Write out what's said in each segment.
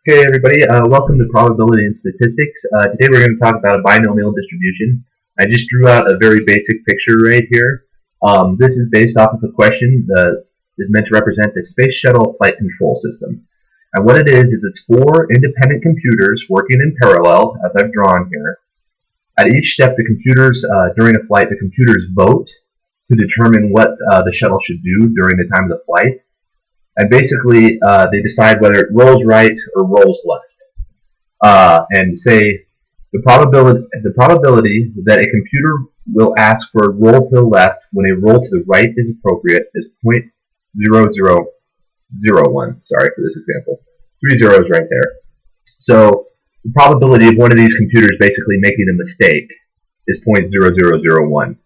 Okay, everybody, welcome to Probability and Statistics. Today we're going to talk about a binomial distribution. I just drew out a very basic picture right here. This is based off of a question that is meant to represent the Space Shuttle Flight Control System. And what it is it's four independent computers working in parallel, as I've drawn here. At each step, the computers, during a flight, the computers vote to determine what the shuttle should do during the time of the flight. And basically, they decide whether it rolls right or rolls left. And say the probability that a computer will ask for a roll to the left when a roll to the right is appropriate is 0.0001. Sorry for this example. 3 zeros right there. So the probability of one of these computers basically making a mistake is 0.0001.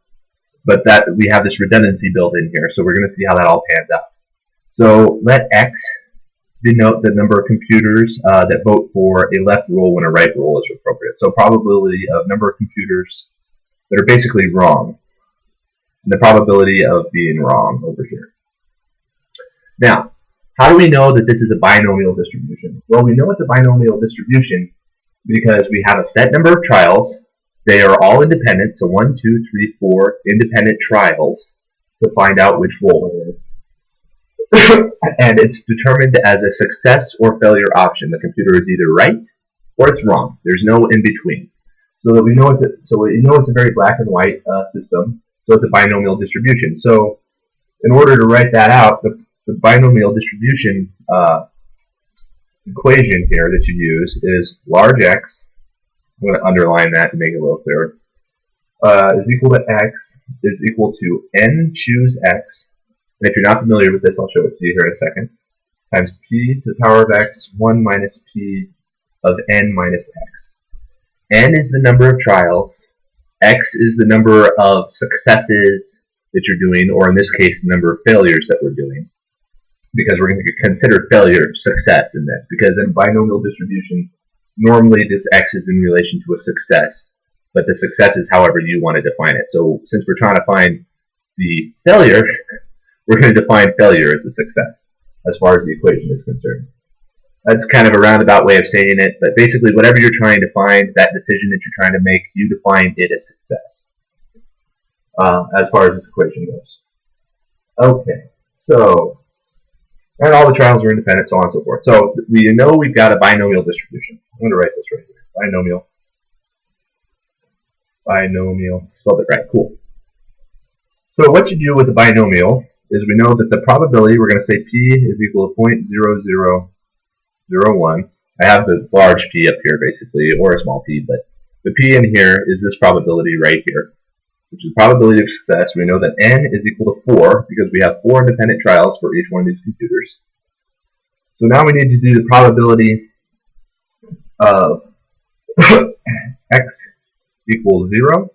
But that we have this redundancy built in here, so we're going to see how that all pans out. So let X denote the number of computers that vote for a left roll when a right roll is appropriate. So probability of number of computers that are basically wrong, and the probability of being wrong over here. Now, how do we know that this is a binomial distribution? Well, we know it's a binomial distribution because we have a set number of trials. They are all independent, so 1, 2, 3, 4 independent trials to find out which roll it is. And it's determined as a success or failure option. The computer is either right or it's wrong. There's no in between. So that we know it's a very black and white system. So it's a binomial distribution. So in order to write that out, the binomial distribution equation here that you use is large X. I'm going to underline that to make it a little clearer. Is equal to X is equal to N choose X. And if you're not familiar with this, I'll show it to you here in a second. Times P to the power of X, 1 minus P of N minus X. N is the number of trials. X is the number of successes that you're doing, or in this case, the number of failures that we're doing. Because we're going to consider failure success in this. Because in a binomial distribution, normally this X is in relation to a success. But the success is however you want to define it. So since we're trying to find the failure, we're going to define failure as a success, as far as the equation is concerned. That's kind of a roundabout way of saying it, but basically whatever you're trying to find, that decision that you're trying to make, you define it as success, as far as this equation goes. Okay, so, and all the trials are independent, so on and so forth. So we know we've got a binomial distribution. I'm going to write this right here. Binomial, spelled it right, cool. So what you do with a binomial is we know that the probability, we're going to say P is equal to 0.0001. I have the large P up here basically, or a small p, but the P in here is this probability right here, which is the probability of success. We know that N is equal to 4 because we have 4 independent trials for each one of these computers. So now we need to do the probability of X equals 0,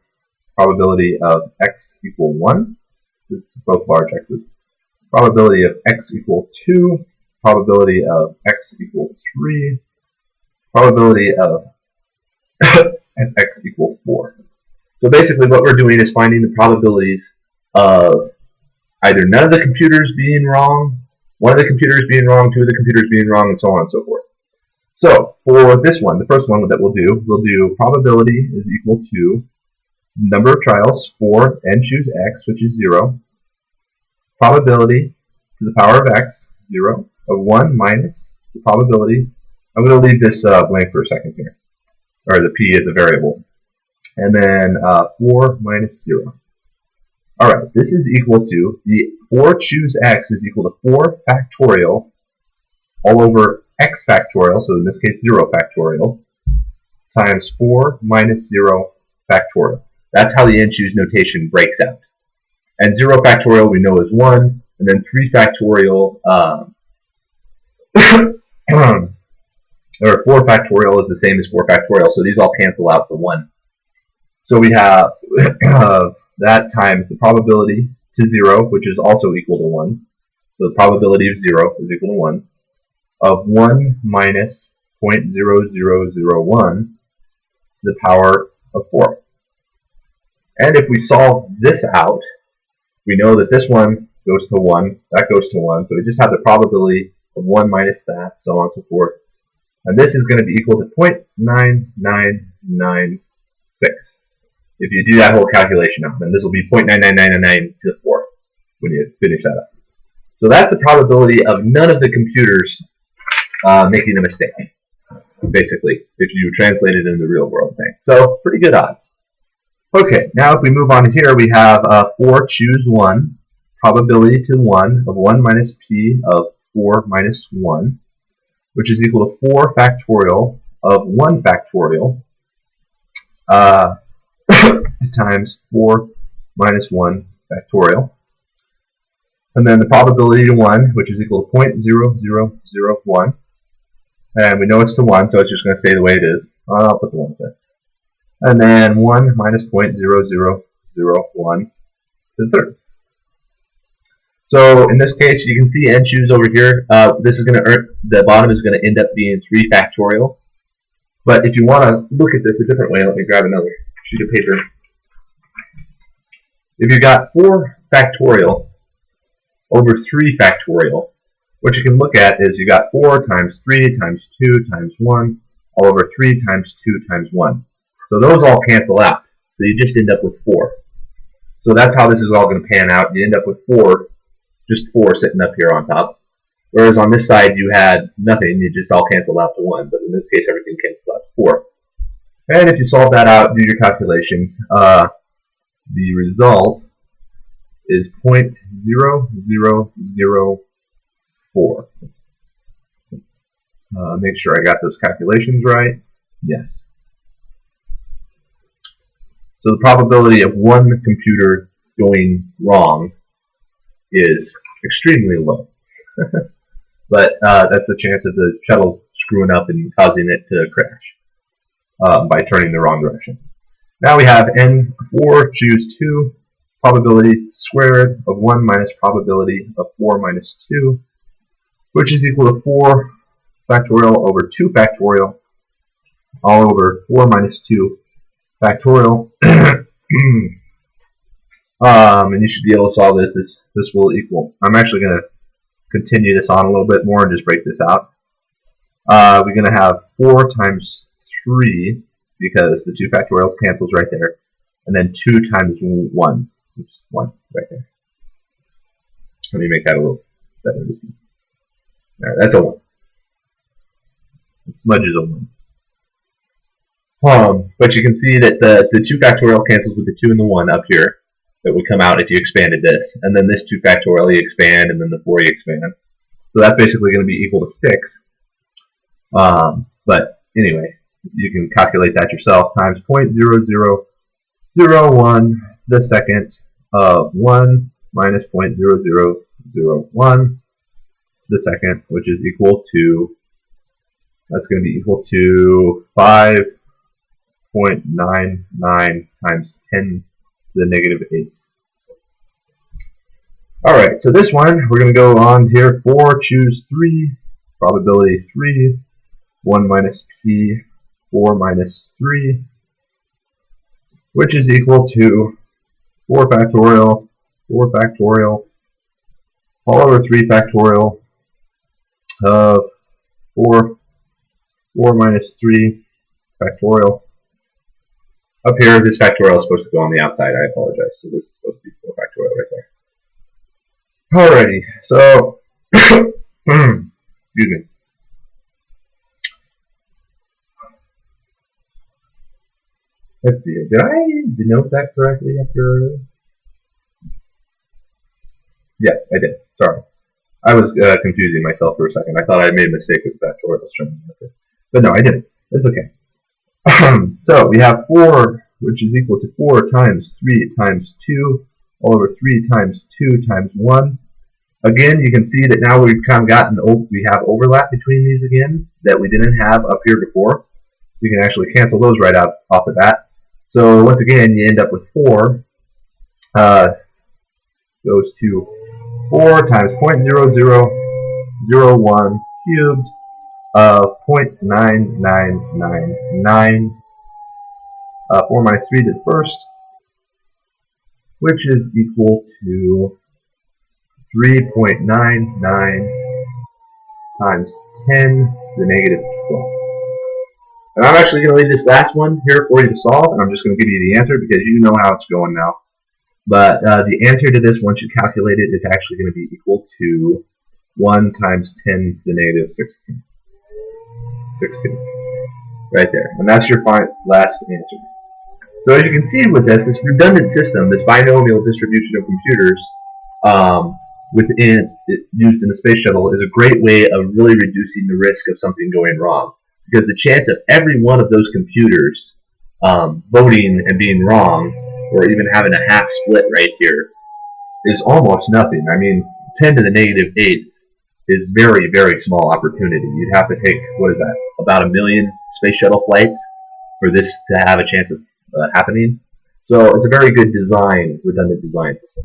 probability of X equal 1. This is both large X's. Probability of X equal 2, probability of X equal 3, probability of X equal 4. So basically what we're doing is finding the probabilities of either none of the computers being wrong, one of the computers being wrong, two of the computers being wrong, and so on and so forth. So for this one, the first one that we'll do probability is equal to number of trials, 4, N choose X, which is 0. Probability to the power of X, 0, of 1 minus the probability. I'm going to leave this blank for a second here, or the P is a variable. And then 4 minus 0. Alright, this is equal to, the 4 choose X is equal to 4 factorial all over X factorial, so in this case 0 factorial, times 4 minus 0 factorial. That's how the N choose notation breaks out. And 0 factorial we know is 1, and then 3 factorial, or 4 factorial is the same as 4 factorial, so these all cancel out for 1. So we have that times the probability to 0, which is also equal to 1. So the probability of 0 is equal to 1, of 1 minus 0.0001 to the power of 4. And if we solve this out, we know that this one goes to 1, that goes to 1, so we just have the probability of 1 minus that, so on and so forth, And this is going to be equal to 0.9996. If you do that whole calculation out, then this will be 0.99999 to the fourth when you finish that up. So that's the probability of none of the computers making a mistake, basically, if you translate it into the real world thing. So pretty good odds. Okay, now if we move on here, we have 4 choose 1, probability to 1 of 1 minus p of 4 minus 1, which is equal to 4 factorial of 1 factorial times 4 minus 1 factorial. And then the probability to 1, which is equal to 0.0001. And we know it's to 1, so it's just going to stay the way it is. I'll put the 1 there. And then 1 minus 0.0001 to the third. So in this case, you can see n choose over here. This is going to earn, the bottom is going to end up being 3 factorial. But if you want to look at this a different way, let me grab another sheet of paper. If you've got 4 factorial over 3 factorial, what you can look at is you got 4 times 3 times 2 times 1 all over 3 times 2 times 1. So those all cancel out. So you just end up with 4. So that's how this is all going to pan out. You end up with 4, just 4 sitting up here on top. Whereas on this side you had nothing, you just all canceled out to 1. But in this case everything canceled out to 4. And if you solve that out, do your calculations, the result is 0.0004. Make sure I got those calculations right. Yes. So the probability of one computer going wrong is extremely low. But that's the chance of the shuttle screwing up and causing it to crash by turning the wrong direction. Now we have n4 choose 2, probability squared of 1 minus probability of 4 minus 2, which is equal to 4 factorial over 2 factorial all over 4 minus 2 factorial. And you should be able to solve this. This will equal. I'm actually going to continue this on a little bit more and just break this out. We're going to have 4 times 3 because the 2 factorial cancels right there, and then 2 times 1, which is 1 right there. Let me make that a little better to see. Alright, that's a 1. Smudge is a 1. But you can see that the 2 factorial cancels with the 2 and the 1 up here that would come out if you expanded this. And then this 2 factorial you expand, and then the 4 you expand. So that's basically going to be equal to 6. But anyway, you can calculate that yourself, times 0.0001 to the second of 1 minus 0.0001 to the second, which is equal to, that's going to be equal to 5.99 times 10 to the negative 8. Alright, so this one, we're going to go on here, 4 choose 3, probability 3, 1 minus p, 4 minus 3, which is equal to 4 factorial, all over 3 factorial of 4 minus 3 factorial. Up here, this factorial is supposed to go on the outside. I apologize. So this is supposed to be 4 factorial right there. Alrighty, so, excuse me. Let's see, did I denote that correctly up here earlier? Yes, I did. Sorry. I was confusing myself for a second. I thought I made a mistake with the factorial string. But no, I didn't. It's okay. So we have 4, which is equal to 4 times 3 times 2, all over 3 times 2 times 1. Again, you can see that now we've kind of gotten, we have overlap between these again that we didn't have up here before. So you can actually cancel those right out off the bat. So once again, you end up with 4 goes to 4 times 0.0001 cubed of 0.9999, 4 minus 3 to the first, which is equal to 3.99 times 10 the negative 12. And I'm actually going to leave this last one here for you to solve, and I'm just going to give you the answer because you know how it's going now. But the answer to this, once you calculate it, is actually going to be equal to 1 times 10 to the negative 16. 16. Right there. And that's your last answer. So as you can see with this redundant system, this binomial distribution of computers used in the space shuttle is a great way of really reducing the risk of something going wrong. Because the chance of every one of those computers voting and being wrong, or even having a half split right here, is almost nothing. I mean, 10 to the negative 8 is very, very small opportunity. You'd have to take, what is that, about 1 million space shuttle flights for this to have a chance of happening. So it's a very good design, redundant design system.